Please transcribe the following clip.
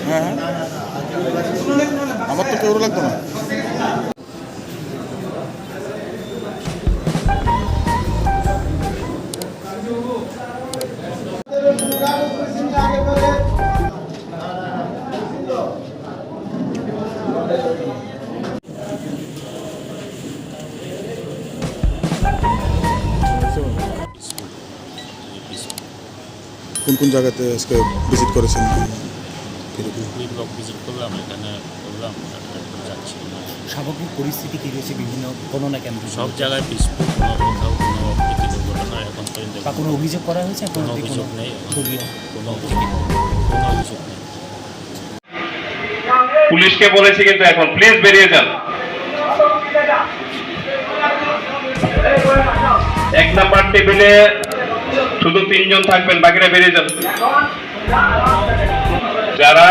হ্যাঁ, আমার তো কেউ লাগতো না। কোন কোন জায়গাতে আজকে ভিজিট করেছেন? ব্লক ভিজিট করলাম, এখানে করলাম, তারপর যাচ্ছি। স্বাভাবিক পরিস্থিতি কী রয়েছে বিভিন্ন গণনা কেন্দ্র? সব জায়গায় পিসফুল, কোথাও কোনো অপ্রীতিকর ঘটনা এখন পর্যন্ত বা কোনো অভিযোগ করা হয়েছে? কোনো অভিযোগ নেই, দলীয় কোনো অভিযোগ নেই। পুলিশকে বলেছি কিন্তু এখন প্লিজ বেরিয়ে যান। 1 নাম্বার টেবিলে শুধু 3 জন থাকবেন, বাকিরা বেরিয়ে যান। যারা